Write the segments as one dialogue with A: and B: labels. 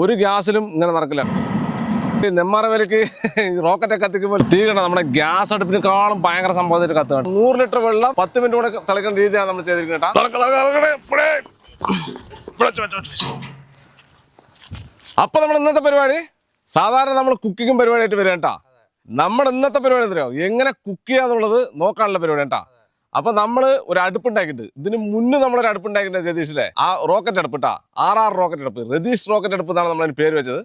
A: ഒരു ഗ്യാസിലും ഇങ്ങനെ നടക്കില്ല. നെന്മാറ വിലക്ക് റോക്കറ്റൊക്കെ കത്തിക്കുമ്പോൾ തീ കണ്ട നമ്മുടെ ഗ്യാസ് അടുപ്പിനെക്കാളും ഭയങ്കര സംഭവമായിട്ട് കത്തുകയാണ്. 100 ലിറ്റർ വെള്ളം 10 മിനിറ്റ് കൂടെ തിളക്കുന്ന രീതിയാണ് നമ്മൾ ചെയ്തിരിക്കുന്നത്. അപ്പൊ നമ്മൾ ഇന്നത്തെ പരിപാടി സാധാരണ നമ്മൾ കുക്കിങ്ങും പരിപാടിയായിട്ട് വരിക കേട്ടാ. നമ്മുടെ ഇന്നത്തെ പരിപാടി എന്തറിയോ, എങ്ങനെ കുക്ക് ചെയ്യാന്നുള്ളത് നോക്കാനുള്ള പരിപാടി കേട്ടാ. അപ്പൊ നമ്മള് ഒരു അടുപ്പുണ്ടാക്കിയിട്ട് ഇതിന് മുന്നേ നമ്മളൊരു അടുപ്പുണ്ടാക്കിയിട്ട് രതീഷിലെ ആ റോക്കറ്റ് അടുപ്പ് കേട്ടാ, RR റോക്കറ്റ് അടുപ്പ്, രതീഷ് റോക്കറ്റ് അടുപ്പ് എന്നാണ് നമ്മളതിന് പേര് വെച്ചത്.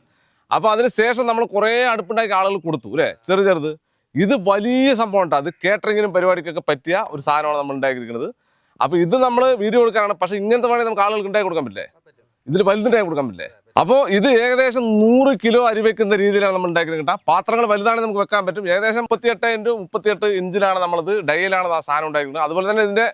A: അപ്പൊ അതിന് ശേഷം നമ്മൾ കുറെ അടുപ്പുണ്ടാക്കി ആളുകൾ കൊടുത്തു അല്ലെ, ചെറുത്. ഇത് വലിയ സംഭവം കേട്ടോ. അത് കേറ്ററിങ്ങിനും പരിപാടിക്കൊക്കെ പറ്റിയ ഒരു സാധനമാണ് നമ്മൾ ഉണ്ടാക്കിയിരിക്കുന്നത്. അപ്പൊ ഇത് നമ്മൾ വീഡിയോ കൊടുക്കാനാണ്. പക്ഷെ ഇങ്ങനത്തെ വേണമെങ്കിൽ നമുക്ക് ആളുകൾക്ക് ഉണ്ടാക്കി കൊടുക്കാൻ പറ്റില്ലേ, ഇതിൽ വലുതുണ്ടാക്കി കൊടുക്കാൻ പറ്റില്ലേ. അപ്പോൾ ഇത് ഏകദേശം 100 കിലോ അരി വെക്കുന്ന രീതിയിലാണ് നമ്മൾ ഉണ്ടാക്കിയിരിക്കുന്നത്. പാത്രങ്ങൾ വലുതാണെങ്കിൽ നമുക്ക് വെക്കാൻ പറ്റും. ഏകദേശം 38x38 ഇഞ്ചിലാണ് നമ്മളത് ഡയലാണ് ആ സാധനം ഉണ്ടാക്കിയിരിക്കുന്നത്. അതുപോലെ തന്നെ ഇതിന്റെ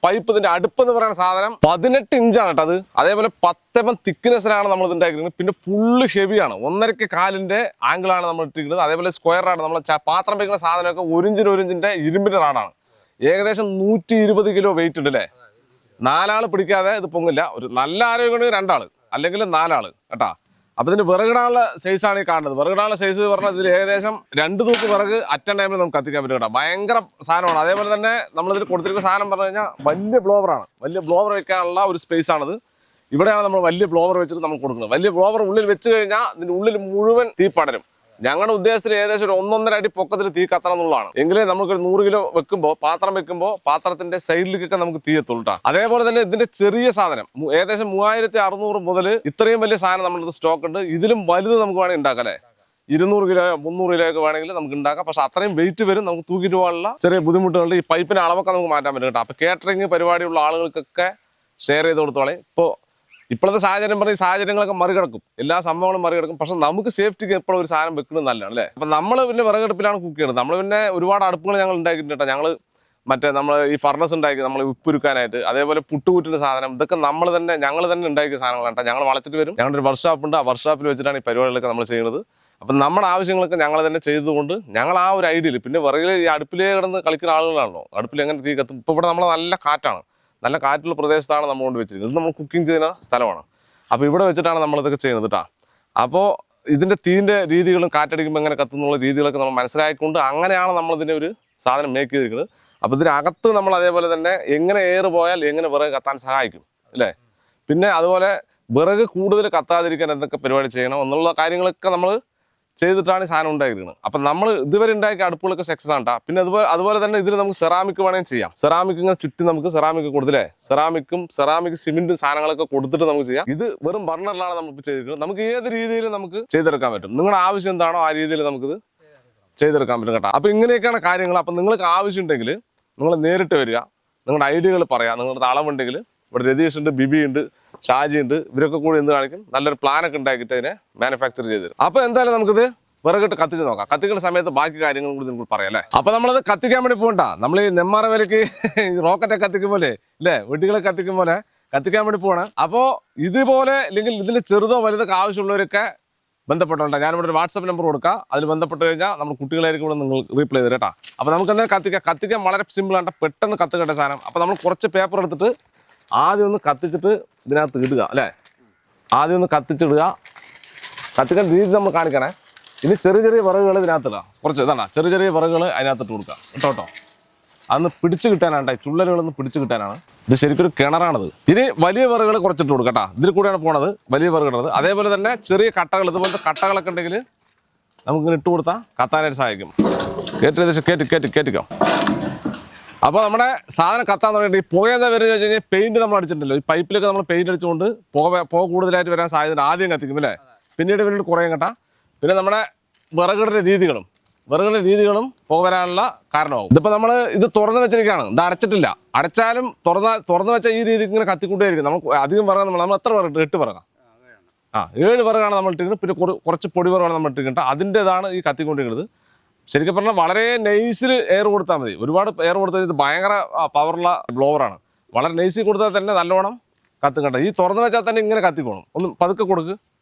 A: പൈപ്പ്, ഇതിന്റെ അടുപ്പ് എന്ന് പറയുന്ന സാധനം 18 ഇഞ്ചാണ് കേട്ടോ അത്. അതേപോലെ 10 mm തിക്നെസ്സിലാണ് നമ്മൾ ഇത് ഉണ്ടാക്കിയിരിക്കുന്നത്. പിന്നെ ഫുള്ള് ഹെവിയാണ്, 1.5 കാലിന്റെ ആംഗിളാണ് നമ്മൾ ഇട്ടിരിക്കുന്നത്. അതേപോലെ സ്ക്വയർ ആണ്. നമ്മൾ പാത്രം വെക്കുന്ന സാധനമൊക്കെ 1 ഇഞ്ചിന്റെ ഇരുമ്പിന്റെ റാഡാണ്. ഏകദേശം 120 കിലോ വെയിറ്റ് ഉണ്ട് അല്ലേ. 4 ആൾ പിടിക്കാതെ ഇത് പൊങ്ങില്ല. ഒരു നല്ല ആരോഗ്യമുണ്ടെങ്കിൽ 2 ആൾ അല്ലെങ്കിൽ 4 ആൾ കേട്ടാ. അപ്പൊ ഇതിന് വിറകിടാനുള്ള സൈസാണ് ഈ കാണുന്നത്. വിറകിടാനുള്ള സൈസ് പറഞ്ഞാൽ ഇതിൽ ഏകദേശം 2 തൂക്ക് വിറക് അറ്റ ടൈമിൽ നമുക്ക് കത്തിക്കാൻ പറ്റും കേട്ടോ. ഭയങ്കര സാധനമാണ്. അതേപോലെ തന്നെ നമ്മളിതിൽ കൊടുത്തിരിക്കുന്ന സാധനം പറഞ്ഞു കഴിഞ്ഞാൽ വലിയ ബ്ലോവറാണ്. വലിയ ബ്ലോവർ വെക്കാനുള്ള ഒരു സ്പേസ് ആണിത്. ഇവിടെയാണ് നമ്മൾ വലിയ ബ്ലോവർ വെച്ചിട്ട് നമ്മൾ കൊടുക്കുന്നത്. വലിയ ബ്ലോവർ ഉള്ളിൽ വെച്ച് കഴിഞ്ഞാൽ ഇതിന്റെ ഉള്ളിൽ മുഴുവൻ തീ പടരും. ഞങ്ങളുടെ ഉദ്ദേശത്തിൽ ഏകദേശം ഒരു 1-1.5 അടി പൊക്കത്തിൽ തീ കത്തണം എന്നുള്ളതാണ്. എങ്കിലേ നമുക്ക് 100 കിലോ വെക്കുമ്പോൾ പാത്രം വെക്കുമ്പോൾ പാത്രത്തിന്റെ സൈഡിലേക്കൊക്കെ നമുക്ക് തീ എത്തുള്ളൂ കേട്ടോ. അതേപോലെ തന്നെ ഇതിന്റെ ചെറിയ സാധനം ഏകദേശം 3600 മുതൽ ഇത്രയും വലിയ സാധനം നമ്മുടെ സ്റ്റോക്ക് ഉണ്ട്. ഇതിലും വലുത് നമുക്ക് വേണമെങ്കിൽ ഉണ്ടാക്കാം അല്ലേ. 200 കിലോ 300 കിലോ ഒക്കെ വേണമെങ്കിൽ നമുക്ക് ഉണ്ടാക്കാം. പക്ഷെ അത്രയും വെയിറ്റ് വരും. നമുക്ക് തൂക്കിട്ട് പോകാനുള്ള ചെറിയ ബുദ്ധിമുട്ടുകളുണ്ട്. ഈ പൈപ്പിന്റെ അളവൊക്കെ നമുക്ക് മാറ്റാൻ പറ്റും കേട്ടോ. അപ്പൊ കേറ്ററിംഗ് പരിപാടിയുള്ള ആളുകൾക്കൊക്കെ ഷെയർ ചെയ്ത് കൊടുത്തോളെ. ഇപ്പോഴത്തെ സാഹചര്യം പറഞ്ഞ സാഹചര്യങ്ങളൊക്കെ മറികടക്കും, എല്ലാ സംഭവങ്ങളും മറികടക്കും. പക്ഷെ നമുക്ക് സേഫ്റ്റിക്ക് എപ്പോഴും ഒരു സാധനം വെക്കുന്നത് നല്ലതാണ് അല്ലേ. അപ്പൊ നമ്മൾ പിന്നെ വിറകടുപ്പിലാണ് കുക്ക് ചെയ്യുന്നത്. നമ്മൾ പിന്നെ ഒരുപാട് അടുപ്പുകൾ ഞങ്ങൾ ഉണ്ടാക്കിയിട്ടുണ്ട് കേട്ടോ. ഞങ്ങൾ നമ്മൾ ഈ ഫർണസ് ഉണ്ടാക്കി നമ്മൾ ഉപ്പുരുക്കാനായിട്ട്, അതേപോലെ പുട്ടുകൂറ്റിന്റെ സാധനം, ഇതൊക്കെ ഞങ്ങൾ തന്നെ ഉണ്ടാക്കിയ സാധനങ്ങളാണ് കേട്ടോ. ഞങ്ങൾ വളച്ചിട്ട് വരും. ഞങ്ങളുടെ ഒരു വർക്ക്ഷോപ്പ് ഉണ്ട്. ആ വർക്ക്ഷോപ്പിൽ വെച്ചിട്ടാണ് ഈ പരിപാടികളൊക്കെ നമ്മൾ ചെയ്യുന്നത്. അപ്പം നമ്മുടെ ആവശ്യങ്ങളൊക്കെ ഞങ്ങൾ തന്നെ ചെയ്തുകൊണ്ട് ഞങ്ങൾ ആ ഒരു ഐഡിയയിൽ, പിന്നെ വിറകിൽ ഈ അടുപ്പിലേ കിടന്ന് കളിക്കുന്ന ആളുകളാണല്ലോ. അടുപ്പിൽ എങ്ങനെ തീ കത്തും. ഇപ്പോൾ ഇവിടെ നമ്മൾ നല്ല കാറ്റാണ്, നല്ല കാറ്റുള്ള പ്രദേശത്താണ് നമ്മൾ കൊണ്ട് വെച്ചിരിക്കുന്നത്. ഇത് നമ്മൾ കുക്കിംഗ് ചെയ്യുന്ന സ്ഥലമാണ്. അപ്പോൾ ഇവിടെ വെച്ചിട്ടാണ് നമ്മളിതൊക്കെ ചെയ്യുന്നത് കേട്ടോ. അപ്പോൾ ഇതിൻ്റെ തീൻ്റെ രീതികളും കാറ്റടിക്കുമ്പോൾ എങ്ങനെ കത്തുന്നുള്ള രീതികളൊക്കെ നമ്മൾ മനസ്സിലാക്കിക്കൊണ്ട് അങ്ങനെയാണ് നമ്മളിതിൻ്റെ ഒരു സാധനം മേക്ക് ചെയ്തിരിക്കുന്നത്. അപ്പോൾ ഇതിനകത്ത് നമ്മൾ അതേപോലെ തന്നെ എങ്ങനെ എയർ പോയാൽ എങ്ങനെ വിറക് കത്താൻ സഹായിക്കും അല്ലേ. പിന്നെ അതുപോലെ വിറക് കൂടുതൽ കത്താതിരിക്കാൻ എന്തൊക്കെ പരിപാടി ചെയ്യണം എന്നുള്ള കാര്യങ്ങളൊക്കെ നമ്മൾ ചെയ്തിട്ടാണ് ഈ സാധനം ഉണ്ടാക്കിയിരിക്കുന്നത്. അപ്പം നമ്മൾ ഇതുവരെ ഉണ്ടാക്കിയ അടുപ്പുകളൊക്കെ സക്സസ് ആണ്. പിന്നെ അതുപോലെ തന്നെ ഇതിൽ നമുക്ക് സെറാമിക് വേണമെങ്കിൽ ചെയ്യാം. സെറാമിക് ഇങ്ങനെ ചുറ്റും നമുക്ക് സെറാമിക് കൊടുത്തില്ലേ, സെറാമിക് സിമെന്റും സാധനങ്ങളൊക്കെ കൊടുത്തിട്ട് നമുക്ക് ചെയ്യാം. ഇത് വെറും ബർണറിലാണ് നമുക്ക് ചെയ്തിരിക്കുന്നത്. നമുക്ക് ഏത് രീതിയിൽ നമുക്ക് ചെയ്തെടുക്കാൻ പറ്റും. നിങ്ങളുടെ ആവശ്യം എന്താണോ ആ രീതിയിൽ നമുക്കിത് ചെയ്തെടുക്കാൻ പറ്റും കേട്ടോ. അപ്പം ഇങ്ങനെയൊക്കെയാണ് കാര്യങ്ങൾ. അപ്പം നിങ്ങൾക്ക് ആവശ്യം ഉണ്ടെങ്കിൽ നിങ്ങൾ നേരിട്ട് വരിക, നിങ്ങളുടെ ഐഡിയകൾ പറയാം. നിങ്ങളുടെ അളവുണ്ടെങ്കിൽ ഇവിടെ രതീഷ് ഉണ്ട്, ബിബി ഉണ്ട്, ഷാജി ഉണ്ട്. ഇവരൊക്കെ കൂടി എന്ത് കാണിക്കും, നല്ലൊരു പ്ലാനൊക്കെ ഉണ്ടാക്കിയിട്ട് അതിനെ മാനുഫാക്ചർ ചെയ്ത് തരും. അപ്പോൾ എന്തായാലും നമുക്കിത് വിറകിട്ട് കത്തിച്ച് നോക്കാം. കത്തിക്കുന്ന സമയത്ത് ബാക്കി കാര്യങ്ങളും കൂടി നിങ്ങൾക്ക് പറയാം അല്ലേ. അപ്പോൾ നമ്മളത് കത്തിക്കാൻ വേണ്ടി പോകണ്ട. നമ്മൾ ഈ നെന്മാറ വിലക്ക് റോക്കറ്റൊക്കെ കത്തിക്കും പോലെ അല്ലേ, വെടികളെ കത്തിക്കും പോലെ കത്തിക്കാൻ വേണ്ടി പോവാണ്. അപ്പോൾ ഇതുപോലെ അല്ലെങ്കിൽ ഇതിൽ ചെറുതോ വലുതൊക്കെ ആവശ്യമുള്ളവരൊക്കെ ബന്ധപ്പെട്ടുണ്ടോ. ഞാനിവിടെ ഒരു വാട്സപ്പ് നമ്പർ കൊടുക്കാം. അതിൽ ബന്ധപ്പെട്ട് കഴിഞ്ഞാൽ നമ്മൾ കുട്ടികളായിരിക്കും ഇവിടെ നിങ്ങൾ റീപ്ലൈ ചെയ്ത് കേട്ടോ. അപ്പോൾ നമുക്ക് എന്തായാലും കത്തിക്കാൻ വളരെ സിമ്പിളാണ്, പെട്ടെന്ന് കത്തുകേണ്ട സാധനം. അപ്പോൾ നമ്മൾ കുറച്ച് പേപ്പർ എടുത്തിട്ട് ആദ്യം ഒന്ന് കത്തിച്ചിട്ട് ഇതിനകത്ത് ഇടുക അല്ലേ. ആദ്യം ഒന്ന് കത്തിച്ചിടുക. കത്തിക്കാൻ രീതി നമ്മൾ കാണിക്കണേ. ഇനി ചെറിയ വിറകുകൾ ഇതിനകത്തിടുക. കുറച്ച് ഇതാണ് ചെറിയ വിറകുകൾ അതിനകത്തിട്ട് കൊടുക്കുക കേട്ടോ. അതൊന്ന് പിടിച്ച് കിട്ടാനാണ്, ചുള്ളലുകളൊന്ന് പിടിച്ച് കിട്ടാനാണ്. ഇത് ശരിക്കൊരു കിണറാണത്. ഇനി വലിയ വിറകുകൾ കുറച്ചിട്ട് കൊടുക്കുക കേട്ടോ. ഇതിൽ കൂടെയാണ് പോണത് വലിയ വിറകുള്ളത്. അതേപോലെ തന്നെ ചെറിയ കട്ടകൾ, ഇതുപോലത്തെ കട്ടകളൊക്കെ ഉണ്ടെങ്കിൽ നമുക്കിങ്ങനെ ഇട്ട് കൊടുത്താൽ കത്താനായിട്ട് സഹായിക്കും. കേട്ടിക്കോ. അപ്പോൾ നമ്മുടെ സാധനം കത്താൻ തുടങ്ങിയിട്ട് ഈ പുക എന്താ വരുന്നത് വെച്ച് കഴിഞ്ഞാൽ പെയിന്റ് നമ്മൾ അടിച്ചിട്ടുണ്ടല്ലോ. ഈ പൈപ്പിലൊക്കെ നമ്മൾ പെയിന്റ് അടിച്ചുകൊണ്ട് പുക കൂടുതലായിട്ട് വരാൻ സാധ്യത ആദ്യം കത്തിക്കും അല്ലേ. പിന്നീട് കുറയും കേട്ടാ. പിന്നെ നമ്മുടെ വിറകുടെ രീതികളും പുക വരാനുള്ള കാരണമാകും. ഇതിപ്പോൾ നമ്മൾ ഇത് തുറന്ന് വെച്ചിരിക്കുകയാണ്, ഇത് അടച്ചിട്ടില്ല. അടച്ചാലും തുറന്ന് വെച്ചാൽ ഈ രീതിക്ക് ഇങ്ങനെ കത്തിക്കൊണ്ടേയിരിക്കും. നമ്മൾ അധികം വിറക് നമ്മൾ എത്ര വിറക്, 8 വിറകാണ്. 7 വിറകാണ് നമ്മൾ ഇട്ടിരിക്കുന്നത്. പിന്നെ കുറച്ച് പൊടി വിറകാണ് നമ്മൾ ഇട്ടിരിക്കുന്നത്. അതിൻ്റെതാണ് ഈ കത്തിക്കൊണ്ടിരിക്കുന്നത്. ശരിക്കും പറഞ്ഞാൽ വളരെ നൈസിൽ എയർ കൊടുത്താൽ മതി. ഒരുപാട് എയർ കൊടുത്താൽ ഇത് ഭയങ്കര പവറുള്ള ബ്ലോവറാണ്. വളരെ നൈസിൽ കൊടുത്താൽ തന്നെ നല്ലോണം കത്തും കേട്ടോ. ഈ തുറന്ന് വെച്ചാൽ തന്നെ ഇങ്ങനെ കത്തിക്കോണം. ഒന്ന് പതുക്കെ കൊടുക്ക്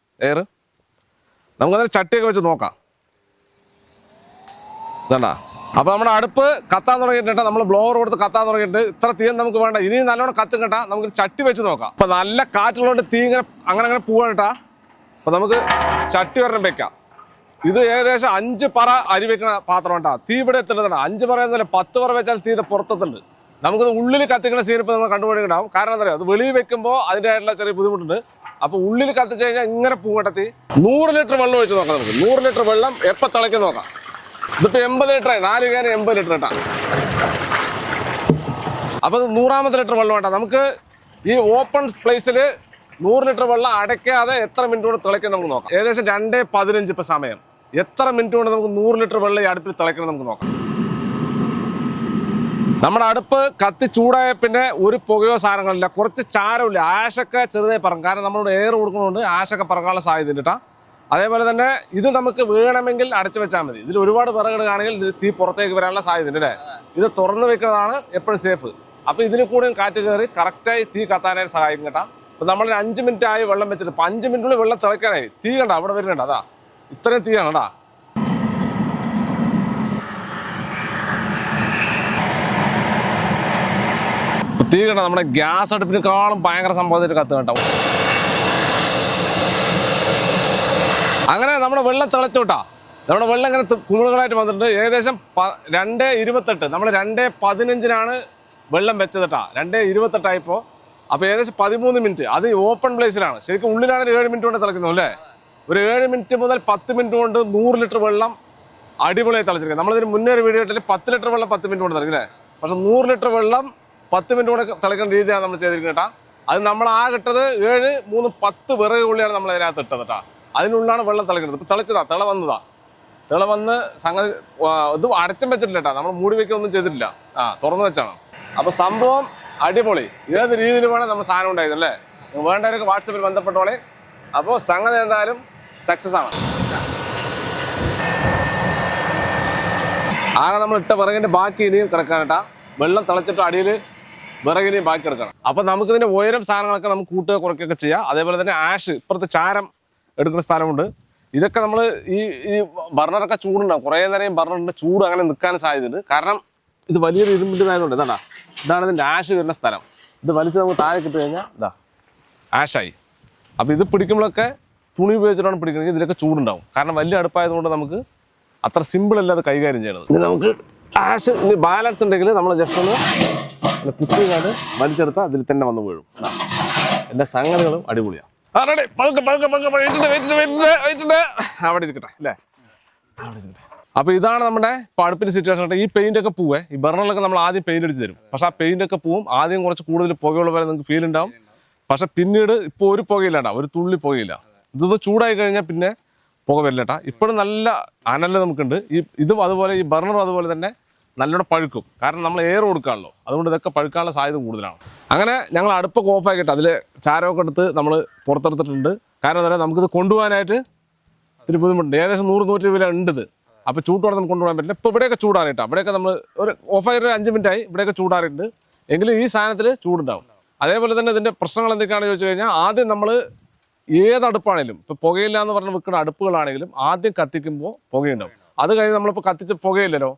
A: എയർ. നമുക്കതിന് ചട്ടിയൊക്കെ വെച്ച് നോക്കാം. ഇതാ. അപ്പോൾ നമ്മുടെ അടുപ്പ് കത്താൻ തുടങ്ങിയിട്ട് നമ്മൾ ബ്ലോവർ കൊടുത്ത് കത്താൻ തുടങ്ങിയിട്ട് ഇത്ര തീ നമുക്ക് വേണ്ട. ഇനി നല്ലോണം കത്തും കേട്ടാ. നമുക്ക് ചട്ടി വെച്ച് നോക്കാം. അപ്പോൾ നല്ല കാറ്റുള്ളതുകൊണ്ട് തീ ഇങ്ങനെ അങ്ങനെ പോവാണ് കേട്ടാ. അപ്പോൾ നമുക്ക് ചട്ടി ഒരെണ്ണം വെക്കാം. ഇത് ഏകദേശം 5 പറ അരി വെക്കുന്ന പാത്രം ഉണ്ടാ. തീ ഇവിടെ എത്തുന്നതാണ്. 5 പറ എന്നല്ല 10 പറ വെച്ചാൽ തീ പുറത്തെത്തുന്നുണ്ട്. നമുക്കത് ഉള്ളിൽ കത്തിക്കുന്ന സീൻ ഇപ്പോൾ നിങ്ങൾ കണ്ടുപിടിക്കണ്ടാവും. കാരണം എന്താ പറയുക, അത് വെളിയിൽ വെക്കുമ്പോൾ അതിൻ്റെതായിട്ടുള്ള ചെറിയ ബുദ്ധിമുട്ടുണ്ട്. അപ്പോൾ ഉള്ളിൽ കത്തിച്ച് കഴിഞ്ഞാൽ ഇങ്ങനെ പൂങ്കട്ടത്തി 100 ലിറ്റർ വെള്ളം ഒഴിച്ച് നോക്കാം. നമുക്ക് 100 ലിറ്റർ വെള്ളം എപ്പോൾ തിളയ്ക്കും നോക്കാം. ഇതിപ്പോൾ 80 ലിറ്ററായി, 4 ക്യാൻ 80 ലിറ്റർ ഇട്ടാ. അപ്പോൾ അത് 100ാമത്തെ ലിറ്റർ വെള്ളം വേണ്ട. നമുക്ക് ഈ ഓപ്പൺ പ്ലേസിൽ 100 ലിറ്റർ വെള്ളം അടയ്ക്കാതെ എത്ര മിനിറ്റ് കൊണ്ട് തിളയ്ക്കും നമുക്ക് നോക്കാം. ഏകദേശം 2:15 ഇപ്പോൾ സമയം. എത്ര മിനിറ്റ് കൊണ്ട് നമുക്ക് 100 ലിറ്റർ വെള്ളം ഈ അടുപ്പിൽ തിളയ്ക്കണം നമുക്ക് നോക്കാം. നമ്മുടെ അടുപ്പ് കത്തി ചൂടായ പിന്നെ ഒരു പുകയോ സാധനങ്ങളില്ല, കുറച്ച് ചാരമില്ല, ആശൊക്കെ ചെറുതായി പറക്കും. കാരണം നമ്മളോട് എയർ കൊടുക്കുന്നതുകൊണ്ട് ആശൊക്കെ പറക്കാനുള്ള സാധ്യത ഉണ്ട് കേട്ടോ. അതേപോലെ തന്നെ ഇത് നമുക്ക് വീണമെങ്കിൽ അടച്ചു വെച്ചാൽ മതി. ഇതിൽ ഒരുപാട് വിറകിടുകയാണെങ്കിൽ ഇത് തീ പുറത്തേക്ക് വരാനുള്ള സാധ്യത ഉണ്ട് അല്ലേ. ഇത് തുറന്നു വെക്കുന്നതാണ് എപ്പോഴും സേഫ്. അപ്പോൾ ഇതിന് കൂടെ കാറ്റ് കയറി കറക്റ്റായി തീ കത്താനായിട്ട് സഹായിക്കും കേട്ടോ. അപ്പോൾ നമ്മൾ 5 മിനിറ്റ് ആയി വെള്ളം വെച്ചിട്ട്, ഇപ്പോൾ 5 മിനിറ്റിനുള്ളിൽ വെള്ളം തിളയ്ക്കാനായി. തീ കണ്ട അവിടെ വരുന്നുണ്ട്, അതാ ഇത്രയും തീയാണ് കേട്ടാ. തീ കണ്ട നമ്മുടെ ഗ്യാസ് അടുപ്പിനേക്കാളും ഭയങ്കര സംഭവത്തിൽ കത്ത് കേട്ടോ. അങ്ങനെ നമ്മുടെ വെള്ളം തിളച്ചോട്ടാ. നമ്മുടെ വെള്ളം ഇങ്ങനെ കുമിളുകളായിട്ട് വന്നിട്ടുണ്ട്. ഏകദേശം 2:28. നമ്മൾ 2:15 വെള്ളം വെച്ചത് കേട്ടാ. 2:28 അപ്പോൾ ഏകദേശം 13 മിനിറ്റ്. അത് ഓപ്പൺ പ്ലേസിലാണ്. ശരിക്കും ഉള്ളിലാണ് 7 മിനിറ്റ് കൊണ്ട് തിളയ്ക്കുന്നത് അല്ലേ. ഒരു 7 മിനിറ്റ് മുതൽ 10 മിനിറ്റ് കൊണ്ട് 100 ലിറ്റർ വെള്ളം അടിപൊളിയായി തിളച്ചിരിക്കുക. നമ്മളിതിന് മുന്നേ ഒരു വീഡിയോ ഇട്ടിട്ട് 10 ലിറ്റർ വെള്ളം 10 മിനിറ്റ് കൊണ്ട് തിളക്കും അല്ലേ. പക്ഷെ 100 ലിറ്റർ വെള്ളം 10 മിനിറ്റ് കൊണ്ട് തിളയ്ക്കുന്ന രീതിയാണ് നമ്മൾ ചെയ്തിരിക്കുന്നത് കേട്ടോ. അത് നമ്മൾ കിട്ടത് 7, 3, 10 വിറക് ഉള്ളിയാണ് നമ്മൾ അതിനകത്ത് ഇട്ടത് കേട്ടോ. അതിനുള്ളിലാണ് വെള്ളം തിളയ്ക്കുന്നത്. ഇപ്പോൾ തിളച്ചതാ, തിള വന്ന് സംഗതി ഇത് അടച്ചും വെച്ചിട്ടില്ല കേട്ടോ. നമ്മൾ മൂടി വയ്ക്കുകയൊന്നും ചെയ്തിട്ടില്ല, തുറന്നു വെച്ചാണ്. അപ്പോൾ സംഭവം അടിപൊളി. ഏത് രീതിയിൽ വേണം നമ്മൾ സാധനം ഉണ്ടായിരുന്നല്ലേ. വേണ്ടവരൊക്കെ വാട്സപ്പിൽ ബന്ധപ്പെട്ടോളെ. അപ്പോൾ സംഗതി എന്തായാലും സക്സസ് ആണ്. ആകെ നമ്മൾ ഇട്ട വിറകിൻ്റെ ബാക്കി ഇനിയും കിടക്കാൻ കേട്ടാ. വെള്ളം തിളച്ചിട്ട് അടിയിൽ വിറകിനെയും ബാക്കി എടുക്കണം. അപ്പോൾ നമുക്കിതിൻ്റെ ഉയരം സാധനങ്ങളൊക്കെ നമുക്ക് കൂട്ടുക കുറയ്ക്കുകയൊക്കെ ചെയ്യാം. അതേപോലെ തന്നെ ആഷ് ഇപ്പുറത്ത് ചാരം എടുക്കുന്ന സ്ഥലമുണ്ട്. ഇതൊക്കെ നമ്മൾ ഈ ബർണറൊക്കെ ചൂടുണ്ടാവും. കുറേ നേരം ബർണറിൻ്റെ ചൂട് അങ്ങനെ നിൽക്കാൻ സാധ്യതയുണ്ട്. കാരണം ഇത് വലിയൊരു ഇരുമ്പിൻ്റെതായതുകൊണ്ട് ഇതാണ് ഇതിൻ്റെ ആഷ് വരുന്ന സ്ഥലം. ഇത് വലിച്ച് നമുക്ക് താഴെ കിട്ടി കഴിഞ്ഞാൽ ഇതാ ആഷായി. അപ്പോൾ ഇത് പിടിക്കുമ്പോഴൊക്കെ തുണി ഉപയോഗിച്ചിട്ടാണ് പിടിക്കുന്നത്. ഇതിലൊക്കെ ചൂടുണ്ടാവും. കാരണം വലിയ അടുപ്പായതുകൊണ്ട് നമുക്ക് അത്ര സിമ്പിളല്ല അത് കൈകാര്യം ചെയ്യണത്. ഇത് നമുക്ക് ആഷ് ബാലൻസ് ഉണ്ടെങ്കിൽ നമ്മൾ ജസ്റ്റ് ഒന്ന് കുത്തി ചെയ്താൽ വലിച്ചെടുത്താൽ അതിൽ തന്നെ വന്ന് വീഴും. എൻ്റെ സംഗതികളും അടിപൊളിയാണ്. അവിടെ ഇരിക്കട്ടെ അല്ലേ. അപ്പോൾ ഇതാണ് നമ്മുടെ അടുപ്പിൻ്റെ സിറ്റുവേഷൻ. ഈ പെയിൻ്റ് ഒക്കെ പോവേ, ഈ ബർണറിലൊക്കെ നമ്മൾ ആദ്യം പെയിൻ്റ് അടിച്ച് തരും. പക്ഷേ ആ പെയിൻ്റ് ഒക്കെ പോവും. ആദ്യം കുറച്ച് കൂടുതൽ പുകയുള്ള പോലെ നിങ്ങൾക്ക് ഫീൽ ഉണ്ടാവും. പക്ഷെ പിന്നീട് ഇപ്പോൾ ഒരു പുകയില്ലാട്ടാ, ഒരു തുള്ളി പുകയില്ല. ഇതൊന്ന് ചൂടായി കഴിഞ്ഞാൽ പിന്നെ പുക വരില്ലട്ടാ. ഇപ്പോഴും നല്ല അനല് നമുക്കുണ്ട്. ഇതും അതുപോലെ ഈ ബർണറും അതുപോലെ തന്നെ നല്ലോണം പഴുക്കും. കാരണം നമ്മൾ എയർ കൊടുക്കാമല്ലോ, അതുകൊണ്ട് ഇതൊക്കെ പഴുക്കാനുള്ള സാധ്യത കൂടുതലാണ്. അങ്ങനെ ഞങ്ങൾ അടുപ്പൊക്കെ ഓഫാക്കിയിട്ട് അതിൽ ചാരമൊക്കെ എടുത്ത് നമ്മൾ പുറത്തെടുത്തിട്ടുണ്ട്. കാരണം എന്താ പറയുക, നമുക്കിത് കൊണ്ടുപോകാനായിട്ട് ഇത്തിരി ബുദ്ധിമുട്ടുണ്ട്. ഏകദേശം 100-120 ഉണ്ട് ഇത്. അപ്പോൾ ചൂട്ടോടെ നമുക്ക് കൊണ്ടുപോകാൻ പറ്റില്ല. ഇപ്പോൾ ഇവിടെയൊക്കെ ചൂടാറിയിട്ടാണ്. ഇവിടെയൊക്കെ നമ്മൾ ഒരു ഓഫായിട്ട് 5 മിനിറ്റായി. ഇവിടെയൊക്കെ ചൂടാറിയിട്ടുണ്ട്. എങ്കിലും ഈ സാധനത്തിൽ ചൂടുണ്ടാവും. അതേപോലെ തന്നെ ഇതിൻ്റെ പ്രശ്നങ്ങൾ എന്തൊക്കെയാണെന്ന് ചോദിച്ചു കഴിഞ്ഞാൽ, ആദ്യം നമ്മൾ ഏത് അടുപ്പാണെങ്കിലും, ഇപ്പോൾ പുകയില്ല എന്ന് പറഞ്ഞ് വെക്കുന്ന അടുപ്പുകളാണെങ്കിലും ആദ്യം കത്തിക്കുമ്പോൾ പുകയുണ്ടാവും. അത് കഴിഞ്ഞ് നമ്മളിപ്പോൾ കത്തിച്ച് പുകയില്ലല്ലോ,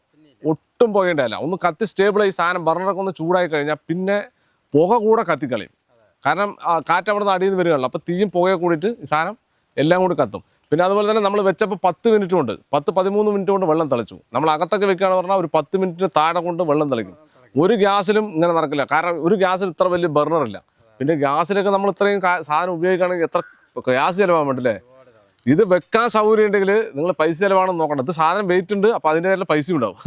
A: ഒട്ടും പുകയുണ്ടാവില്ല. ഒന്ന് കത്തി സ്റ്റേബിളായി സാധനം ബർണറൊക്കെ ഒന്ന് ചൂടായി കഴിഞ്ഞാൽ പിന്നെ പുക കൂടെ കത്തിക്കളയും. കാരണം കാറ്റ് അവിടെ നിന്ന് അടിയിൽ നിന്ന് വരികയുള്ളൂ. അപ്പോൾ തീയും പുകയെ കൂടിയിട്ട് ഈ സാധനം എല്ലാം കൂടി കത്തും. പിന്നെ അതുപോലെ തന്നെ നമ്മൾ വെച്ചപ്പോൾ 10 മിനിറ്റ് കൊണ്ട് 10-13 മിനിറ്റ് കൊണ്ട് വെള്ളം തിളച്ചു. നമ്മൾ അകത്തൊക്കെ വെക്കുകയാണെന്ന് പറഞ്ഞാൽ ഒരു 10 മിനിറ്റിന് താഴെ കൊണ്ട് വെള്ളം തിളയ്ക്കും. ഒരു ഗ്യാസിലും ഇങ്ങനെ നടക്കില്ല. കാരണം ഒരു ഗ്യാസിൽ ഇത്ര വലിയ ബർണറില്ല. പിന്നെ ഗ്യാസിലൊക്കെ നമ്മൾ ഇത്രയും സാധനം ഉപയോഗിക്കുകയാണെങ്കിൽ എത്ര ഗ്യാസ് ചിലവാൻ വേണ്ടില്ലേ. ഇത് വെക്കാൻ സൗകര്യം ഉണ്ടെങ്കിൽ നിങ്ങൾ പൈസ ചിലവാണെന്ന് നോക്കണം. ഇത് സാധനം വെയിറ്റ് ഉണ്ട്, അപ്പോൾ അതിൻ്റെ പൈസ ഉണ്ടാവും.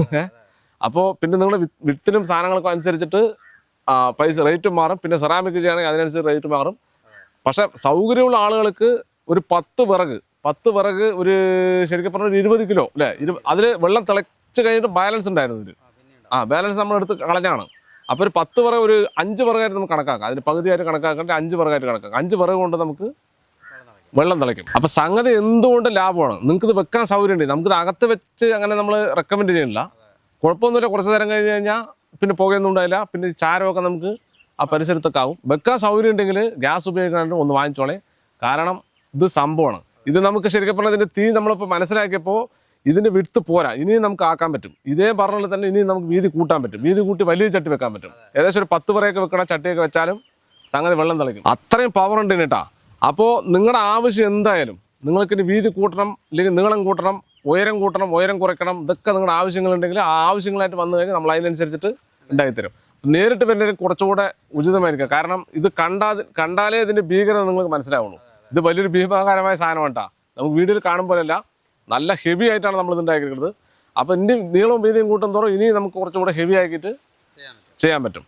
A: അപ്പോൾ പിന്നെ നിങ്ങൾ വിത്തിനും സാധനങ്ങൾക്കും അനുസരിച്ചിട്ട് പൈസ റേറ്റും മാറും. പിന്നെ സെറാമിക് ചെയ്യുകയാണെങ്കിൽ അതിനനുസരിച്ച് റേറ്റ് മാറും. പക്ഷേ സൗകര്യമുള്ള ആളുകൾക്ക് ഒരു 10 വിറക് ഒരു ശരിക്കും പറഞ്ഞാൽ ഒരു 20 കിലോ അല്ലേ. അതിൽ വെള്ളം തിളച്ച് കഴിഞ്ഞിട്ട് ബാലൻസ് ഉണ്ടായിരുന്നു ഇതിൽ. ബാലൻസ് നമ്മൾ എടുത്ത് കളഞ്ഞാണ്. അപ്പോൾ ഒരു 10 വിറക്, ഒരു 5 വിറകായിട്ട് നമുക്ക് കണക്കാക്കാം. അതിന് പകുതിയായിട്ട് കണക്കാക്കേണ്ട 5 വിറകായിട്ട് കണക്കാക്കാം. 5 വിറക് കൊണ്ട് നമുക്ക് വെള്ളം തിളയ്ക്കും. അപ്പോൾ സംഗതി എന്തുകൊണ്ട് ലാഭമാണ്. നിങ്ങൾക്കിത് വെക്കാൻ സൗകര്യം ഉണ്ട്. നമുക്കിത് അകത്ത് വെച്ച് അങ്ങനെ നമ്മൾ റെക്കമെൻഡ് ചെയ്യുന്നില്ല. കുഴപ്പമൊന്നുമില്ല. കുറച്ച് നേരം കഴിഞ്ഞ് കഴിഞ്ഞാൽ പിന്നെ പുകയൊന്നും ഉണ്ടായില്ല. പിന്നെ ചാരമൊക്കെ നമുക്ക് ആ പരിസരത്തൊക്കെ ആവും. വെക്കാൻ സൗകര്യം ഉണ്ടെങ്കിൽ ഗ്യാസ് ഉപയോഗിക്കാനായിട്ട് ഒന്ന് വാങ്ങിച്ചോളേ. കാരണം ഇത് സംഭവമാണ്. ഇത് നമുക്ക് ശരിക്കും പറഞ്ഞാൽ ഇതിൻ്റെ തീ നമ്മളിപ്പോൾ മനസ്സിലാക്കിയപ്പോൾ ഇതിൻ്റെ വിടുത്ത് പോരാ. ഇനിയും നമുക്ക് ആക്കാൻ പറ്റും. ഇതേ ബർണറിൽ തന്നെ ഇനിയും നമുക്ക് വീതി കൂട്ടാൻ പറ്റും. വീതി കൂട്ടി വലിയ ചട്ടി വെക്കാൻ പറ്റും. ഏകദേശം ഒരു 10 വിറയൊക്കെ വെക്കണ ചട്ടിയൊക്കെ വെച്ചാലും സംഗതി വെള്ളം തിളയ്ക്കും. അത്രയും പവർ ഉണ്ട് കേട്ടാ. അപ്പോൾ നിങ്ങളുടെ ആവശ്യം എന്തായാലും നിങ്ങൾക്ക് ഇനി വീതി കൂട്ടണം, അല്ലെങ്കിൽ നീളം കൂട്ടണം, ഉയരം കുറയ്ക്കണം, ഇതൊക്കെ നിങ്ങളുടെ ആവശ്യങ്ങളുണ്ടെങ്കിൽ ആ ആവശ്യങ്ങളായിട്ട് വന്നു കഴിഞ്ഞാൽ നമ്മൾ അതിനനുസരിച്ചിട്ട് ഉണ്ടാക്കിത്തരും. നേരിട്ട് വരുന്നതിന് കുറച്ചുകൂടെ ഉചിതമായിരിക്കും. കാരണം ഇത് കണ്ടാലേ ഇതിൻ്റെ ഭീകരത നിങ്ങൾക്ക് മനസ്സിലാവുള്ളൂ. ഇത് വലിയൊരു ഭീമാകാരമായ സാധനം കേട്ടോ. നമുക്ക് വീഡിയോയിൽ കാണുമ്പോഴല്ല, നല്ല ഹെവി ആയിട്ടാണ് നമ്മൾ ഇത് ഉണ്ടാക്കിയിരിക്കുന്നത്. അപ്പോൾ ഇനി നീളവും വീതിയും കൂട്ടും തോറും ഇനി നമുക്ക് കുറച്ചുകൂടെ ഹെവി ആക്കിയിട്ട് ചെയ്യാൻ പറ്റും.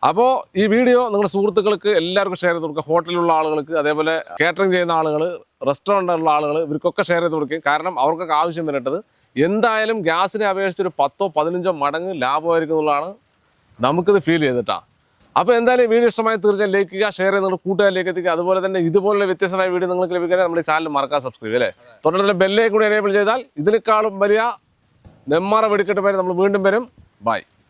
A: അപ്പോൾ ഈ വീഡിയോ നിങ്ങളുടെ സുഹൃത്തുക്കൾക്ക് എല്ലാവർക്കും ഷെയർ ചെയ്ത് കൊടുക്കുക. ഹോട്ടലിലുള്ള ആളുകൾക്ക്, അതേപോലെ കാറ്ററിംഗ് ചെയ്യുന്ന ആളുകൾ, റെസ്റ്റോറൻറ്റിലുള്ള ആളുകൾ, ഇവർക്കൊക്കെ ഷെയർ ചെയ്ത് കൊടുക്കുക. കാരണം അവർക്കൊക്കെ ആവശ്യം വരേണ്ടത് എന്തായാലും ഗ്യാസിനെ അപേക്ഷിച്ച് ഒരു 10-15 മടങ്ങ് ലാഭമായിരിക്കും എന്നുള്ളതാണ് നമുക്കിത് ഫീൽ ചെയ്തിട്ടാണ്. അപ്പോൾ എന്തായാലും വീഡിയോ ഇഷ്ടമായി തീർച്ചയായും ലൈക്ക് ചെയ്യുക, ഷെയർ ചെയ്ത് നിങ്ങൾ കൂട്ടുകാരിലേക്ക് എത്തിക്കുക. അതുപോലെ തന്നെ ഇതുപോലുള്ള വ്യത്യസ്തമായ വീഡിയോ നിങ്ങൾക്ക് ലഭിക്കാൻ നമ്മുടെ ചാനൽ മറക്കാൻ സബ്സ്ക്രൈബ് അല്ലേ. തൊട്ടടുത്ത ബെല്ലേക്ക് കൂടി എനേബിൾ ചെയ്താൽ ഇതിനേക്കാളും വലിയ നെമ്മാറ വെടിക്കെട്ട് പേര് നമ്മൾ വീണ്ടും വരും. ബൈ.